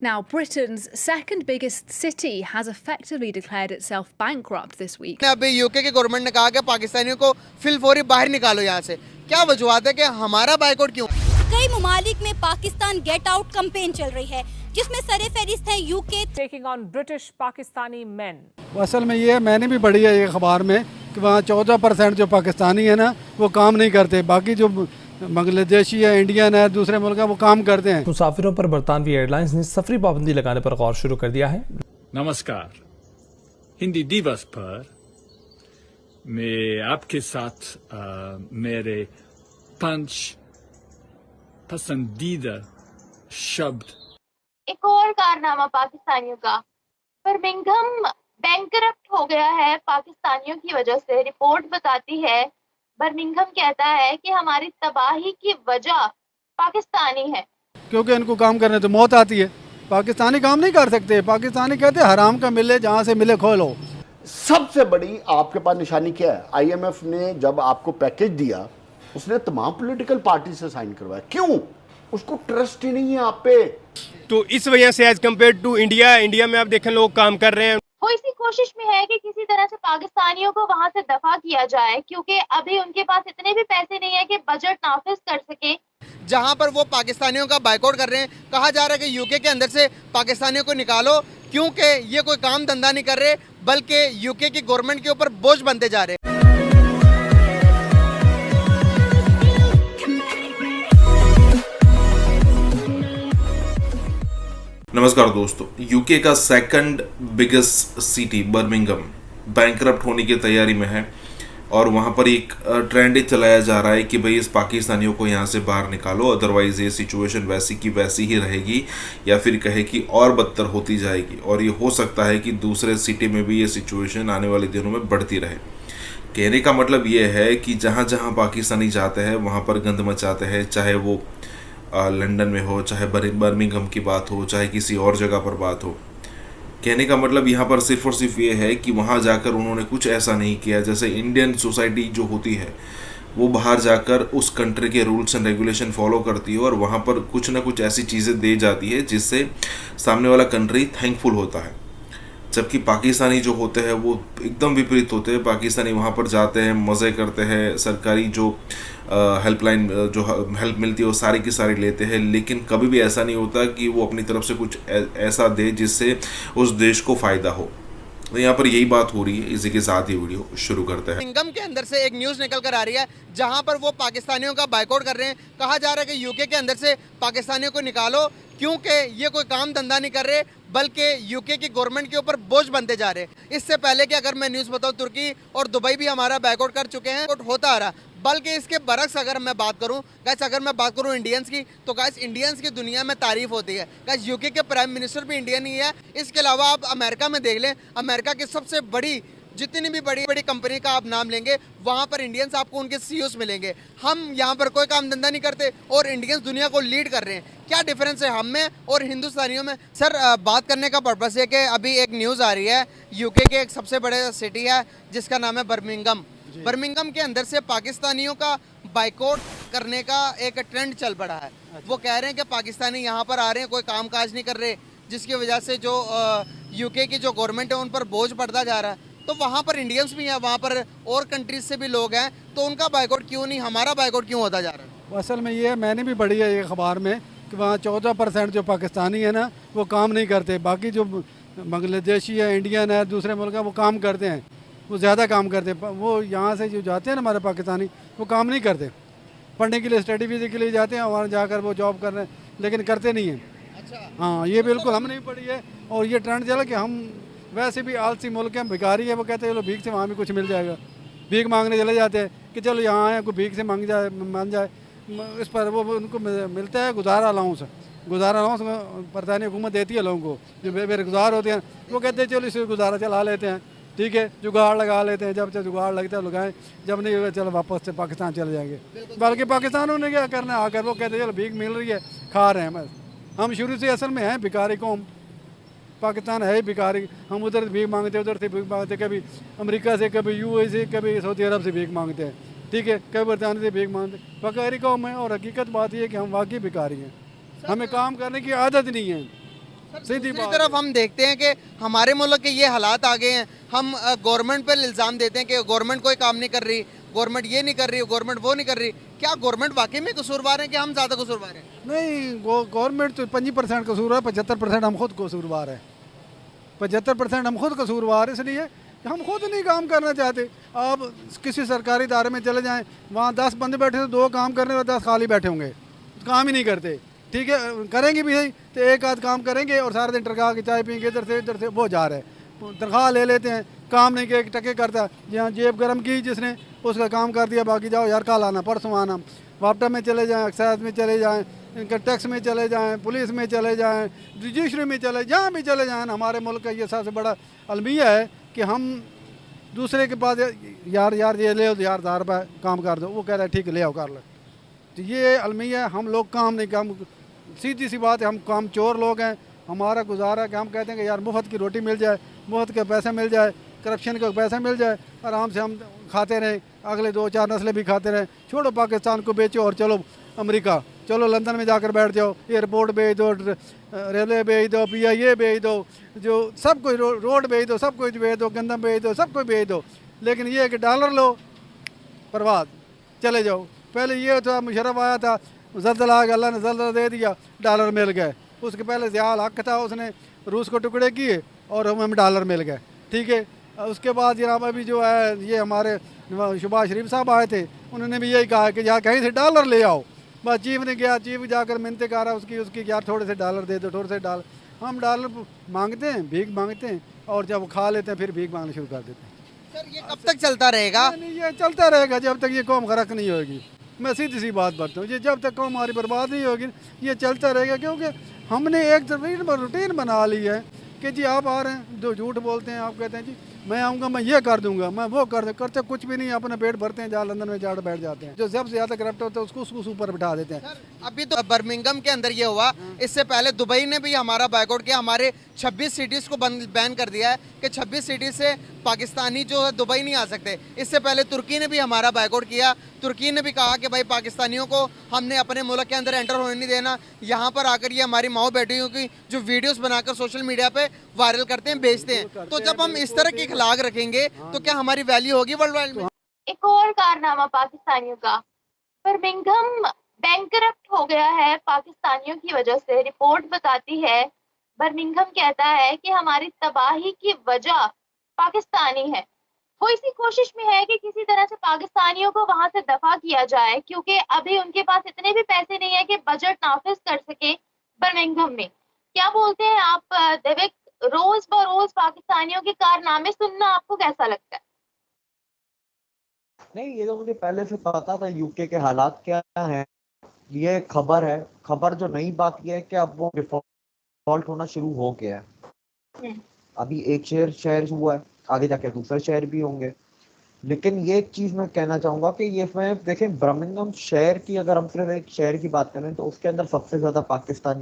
Now, Britain's second biggest city has effectively declared itself bankrupt this week. अभी UK की government ने कहा कि पाकिस्तानियों को फिलफौरी बाहर निकालो यहाँ से। क्या वजूहत है कि हमारा बाइकआउट क्यों? कई ममालिक में पाकिस्तान गेट आउट कैंपेन चल रही है, जिसमें सरफहरिस्त है UK taking on British Pakistani main. असल में ये मैंने भी पढ़ी है ये अखबार में कि वहाँ 14% जो पाकिस्तानी है ना वो काम नहीं करते, बाकी जो बांग्लादेशी है, इंडियन है, दूसरे मुल्क है वो काम करते हैं। मुसाफिरों पर बरतानवी एयरलाइंस ने सफरी पाबंदी लगाने पर गौर शुरू कर दिया है। नमस्कार, हिंदी दिवस पर मैं आपके साथ मेरे 5 पसंदीदा शब्द। एक और कारनामा पाकिस्तानियों का, बर्मिंघम बैंकरप्ट हो गया है पाकिस्तानियों की वजह से। रिपोर्ट बताती है, बर्मिंघम कहता है कि हमारी तबाही की वजह पाकिस्तानी है, क्योंकि इनको काम करने तो मौत आती है। पाकिस्तानी काम नहीं कर सकते, पाकिस्तानी कहते हैं हराम का मिले जहाँ से मिले खो लो। सबसे बड़ी आपके पास निशानी क्या है? IMF ने जब आपको पैकेज दिया उसने तमाम पॉलिटिकल पार्टी से साइन करवाया। क्यों? उसको ट्रस्ट ही नहीं है आप पे। तो इस वजह से एज कम्पेयर टू इंडिया में आप देखें लोग काम कर रहे हैं। वो इसी कोशिश में है कि किसी तरह से पाकिस्तानियों को वहां से दफा किया जाए, क्योंकि अभी उनके पास इतने भी पैसे नहीं है कि बजट नाफिज कर सके। जहां पर वो पाकिस्तानियों का बाइकआउट कर रहे हैं, कहा जा रहा है कि यूके के अंदर से पाकिस्तानियों को निकालो, क्योंकि ये कोई काम धंधा नहीं कर रहे, बल्कि यूके की गवर्नमेंट के ऊपर बोझ बनते जा रहे हैं। नमस्कार दोस्तों, यूके का second biggest city Birmingham bankrupt होने की तैयारी में है और वहाँ पर एक ट्रेंड ही चलाया जा रहा है कि भाई इस पाकिस्तानियों को यहाँ से बाहर निकालो, अदरवाइज़ ये सिचुएशन वैसी की वैसी ही रहेगी या फिर कहे कि और बदतर होती जाएगी और ये हो सकता है कि दूसरे सिटी में भी ये सिचुएशन आने वाले दिनों में बढ़ती रहे। कहने का मतलब ये है कि जहाँ जहाँ पाकिस्तानी जाते हैं वहाँ पर गंद मचाते हैं, चाहे वो लंदन में हो, चाहे बर्मिंघम की बात हो, चाहे किसी और जगह पर बात हो। कहने का मतलब यहाँ पर सिर्फ और सिर्फ ये है कि वहाँ जाकर उन्होंने कुछ ऐसा नहीं किया जैसे इंडियन सोसाइटी जो होती है वो बाहर जाकर उस कंट्री के रूल्स एंड रेगुलेशन फॉलो करती है और वहाँ पर कुछ ना कुछ ऐसी चीज़ें दे जाती है जिससे सामने वाला कंट्री थैंकफुल होता है। जबकि पाकिस्तानी जो होते हैं वो एकदम विपरीत होते हैं। पाकिस्तानी वहाँ पर जाते हैं, मज़े करते हैं, सरकारी जो हेल्पलाइन जो हेल्प मिलती है वो सारी की सारी लेते हैं, लेकिन कभी भी ऐसा नहीं होता कि वो अपनी तरफ से कुछ ऐसा दे जिससे उस देश को फ़ायदा हो। तो यहाँ पर यही बात हो रही है। इसी के साथ ही वीडियो शुरू करते हैं। बर्मिंघम के अंदर से एक न्यूज़ निकल कर आ रही है जहां पर वो पाकिस्तानियों का बाइकआउट कर रहे हैं। कहा जा रहा है कि यूके के अंदर से पाकिस्तानियों को निकालो, क्योंकि ये कोई काम धंधा नहीं कर रहे, बल्कि यूके की गवर्नमेंट के ऊपर बोझ बनते जा रहे हैं। इससे पहले कि अगर मैं न्यूज़ बताऊं, तुर्की और दुबई भी हमारा बाइकआउट कर चुके हैं, होता आ रहा। बल्कि इसके बरक्स अगर मैं बात करूं गाइस, अगर मैं बात करूं इंडियंस की, तो गाइस इंडियंस की दुनिया में तारीफ होती है। गाइस यूके के प्राइम मिनिस्टर भी इंडियन ही है। इसके अलावा आप अमेरिका में देख लें, अमेरिका की सबसे बड़ी जितनी भी बड़ी बड़ी कंपनी का आप नाम लेंगे, वहाँ पर इंडियंस आपको उनके CEOs मिलेंगे। हम यहाँ पर कोई काम धंधा नहीं करते और इंडियंस दुनिया को लीड कर रहे हैं। क्या डिफरेंस है हम में और हिंदुस्तानियों में? सर, बात करने का पर्पस है कि अभी एक न्यूज़ आ रही है, यूके के एक सबसे बड़े सिटी है जिसका नाम है बर्मिंघम। बर्मिंघम के अंदर से पाकिस्तानियों का बाइकआउट करने का एक ट्रेंड चल पड़ा है। वो कह रहे हैं कि पाकिस्तानी यहाँ पर आ रहे हैं, कोई काम काज नहीं कर रहे, जिसकी वजह से जो यूके की जो गवर्नमेंट है उन पर बोझ पड़ता जा रहा है। तो वहाँ पर इंडियंस भी हैं, वहाँ पर और कंट्रीज से भी लोग हैं, तो उनका बाइकआउट क्यों नहीं, हमारा बाइकआउट क्यों होता जा रहा है? असल में ये मैंने भी पढ़ी है ये अखबार में कि वहाँ 14% जो पाकिस्तानी है ना वो काम नहीं करते, बाकी जो बांग्लादेशी है, इंडियन है, दूसरे मुल्क है वो काम करते हैं, वो ज़्यादा काम करते हैं। वो यहाँ से जो जाते हैं ना हमारे पाकिस्तानी, वो काम नहीं करते, पढ़ने के लिए, स्टडी वीज़े के लिए जाते हैं, वहाँ जाकर वो जॉब कर रहे हैं, लेकिन करते नहीं हैं। अच्छा, हाँ, ये बिल्कुल हमने भी पढ़ी है। और ये ट्रेंड चला कि हम वैसे भी आलसी मुल्क हैं, भिखारी है, वो कहते हैं चलो भीख से वहाँ भी कुछ मिल जाएगा, भीख मांगने चले जाते हैं कि चलो यहाँ आए कोई भीख से मान जाए। इस पर वो उनको मिलता है गुजारा अलाउंस बरतानी हुकूमत देती है लोगों को, जो बेरोजगार होते हैं वो कहते हैं चलो इसे गुजारा चला लेते हैं, ठीक है, जुगाड़ लगा लेते हैं, जब जुगाड़ लगता है लगाएं, जब नहीं होगा चलो वापस से पाकिस्तान चले जाएंगे। बल्कि पाकिस्तानों ने क्या करना है, आकर वो कहते हैं चलो भीख मिल रही है, खा रहे हैं। बस हम शुरू से असल में हैं भिखारी कौम, पाकिस्तान है ही भिखारी। हम उधर भीख मांगते, उधर से भीख मांगते, कभी अमेरिका से, कभी UAE से, कभी सऊदी अरब से भीख मांगते हैं, ठीक है, कभी बरतानिया से भीख मांगते। भिखारी कौम है और हकीकत बात यह है कि हम वाकई भिखारी हैं, हमें काम करने की आदत नहीं है। सीधी दूसरी बात तरफ हम देखते हैं कि हमारे मुल्क के ये हालात आ गए हैं, हम गवर्नमेंट पर इल्ज़ाम देते हैं कि गवर्नमेंट कोई काम नहीं कर रही, गवर्नमेंट ये नहीं कर रही, गवर्नमेंट वो नहीं कर रही। क्या गवर्नमेंट वाकई में कसूरवार है कि हम ज़्यादा कसूरवार हैं? नहीं, गवर्नमेंट तो 25% कसूरवार, 75% हम खुद कसूरवार है। 75% हम खुद कसूरवार है, इसलिए कि हम खुद नहीं काम करना चाहते। आप किसी सरकारी इदारे में चले जाएं, वहाँ 10 बंदे बैठे तो 2 काम करने और 10 खाली बैठे होंगे, काम ही नहीं करते। ठीक है, करेंगे भी सही तो एक आध काम करेंगे और सारा दिन टरका के चाय पियेंगे, इधर से वो जा रहे हैं, तनख्वाह ले लेते हैं, काम नहीं के टके करता। जहाँ जेब गर्म की जिसने उसका काम कर दिया, बाकी जाओ यार कल आना परसों आना। वापटा में चले जाएँ, एक्साइज में चले जाएँ, इनकम टैक्स में चले जाएँ, पुलिस में चले जाएँ, रजिस्ट्री में चले, जहाँ भी चले जाएँ। हमारे मुल्क का ये सबसे बड़ा अलमिया है कि हम दूसरे के पास यार ये ले यार 1000 रुपये काम कर दो, वो कह रहा है ठीक है ले आओ कर लो। तो ये अलमिया है, हम लोग काम नहीं, काम सीधी सी बात है, हम काम चोर लोग हैं। हमारा गुजारा कि हम कहते हैं कि यार मुफ्त की रोटी मिल जाए, मुफ्त के पैसे मिल जाए, करप्शन का पैसा मिल जाए, आराम से हम खाते रहें, अगले 2-4 नस्लें भी खाते रहें। छोड़ो पाकिस्तान को बेचो और चलो अमेरिका, चलो लंदन में जाकर बैठ जाओ, एयरपोर्ट भेज दो, रेलवे भेज दो, PIA भेज दो, जो सब कुछ रोड भेज दो, सब कुछ भेज दो, गंदम भेज दो, सब कुछ भेज दो। लेकिन ये है कि डॉलर लो बर्बाद, चले जाओ। पहले ये था, मुशर्रफ आया था, जल्जला आ गया, अल्लाह ने जल्जला दे दिया, डॉलर मिल गए। उसके पहले ज़ियाउल हक था, उसने रूस को टुकड़े किए और हमें डॉलर मिल गए। ठीक है, उसके बाद जनाब अभी जो है ये हमारे शहबाज शरीफ साहब आए थे, उन्होंने भी यही कहा कि यहाँ कहीं से डॉलर ले आओ। बस चीफ ने गया, चीफ जाकर मिन्नतें कर रहा उसकी यार थोड़े से डॉलर दे दो, थोड़े से डॉलर। हम डॉलर मांगते हैं, भीख मांगते हैं, और जब खा लेते हैं फिर भीख मांगना शुरू कर देते हैं। सर ये कब तक चलता रहेगा? नहीं, ये चलता रहेगा जब तक ये कौम गरक नहीं होगी। मैं सीधी सी बात बताऊँ, ये जब तक कौम हमारी बर्बाद नहीं होगी ये चलता रहेगा। क्योंकि हमने एक रूटीन बना ली है कि जी आप आ रहे हैं, जो झूठ बोलते हैं, आप कहते हैं जी मैं आऊँगा, मैं ये कर दूंगा, मैं वो करते कुछ भी नहीं, अपना पेट भरते हैं, जहाँ लंदन में जाकर बैठ जाते हैं। जो सबसे ज़्यादा करप्ट होता है उसको ऊपर बिठा देते हैं। अभी तो बर्मिंघम के अंदर ये हुआ, इससे पहले दुबई ने भी हमारा बायकॉट किया, हमारे 26 सिटीज़ को बैन कर दिया है कि 26 सिटी से पाकिस्तानी जो है दुबई नहीं आ सकते। इससे पहले तुर्की ने भी हमारा बायकॉट किया, तुर्की ने भी कहा कि भाई पाकिस्तानियों को हमने अपने मुल्क के अंदर एंटर होने नहीं देना। यहाँ पर आकर ये हमारी माओ बेटियों की जो वीडियोस बनाकर सोशल मीडिया पे वायरल करते हैं, बेचते हैं। तो जब हम इस तरह की अखलाक रखेंगे तो क्या हमारी वैल्यू होगी वर्ल्ड वाइड में? एक और कारनामा पाकिस्तानियों का, बर्मिंघम बैंकरप्ट हो गया है पाकिस्तानियों की वजह से। रिपोर्ट बताती है, बर्मिंघम कहता है कि हमारी तबाही की वजह पाकिस्तानी है। वो इसी कोशिश में है कि किसी तरह से पाकिस्तानियों को वहां से दफा किया जाए, क्योंकि अभी उनके पास इतने भी पैसे नहीं है कि बजट नाफिज कर सके बर्मिंघम में। क्या बोलते हैं आप देविक, रोज ब रोज पाकिस्तानियों के कारनामे सुनना आपको कैसा लगता है? नहीं, ये तो मुझे पहले से पता था यूके के हालात क्या हैं। ये खबर है, खबर जो नई बात यह है कि अब वो डिफॉल्ट होना शुरू हो गया है। अभी एक शहर हुआ है, आगे जाके दूसरे शहर भी होंगे। लेकिन ये एक चीज मैं कहना चाहूंगा कि ये मैं देखें, बर्मिंघम शहर की अगर हम सिर्फ एक शहर की बात करें तो उसके अंदर सबसे ज्यादा पाकिस्तानी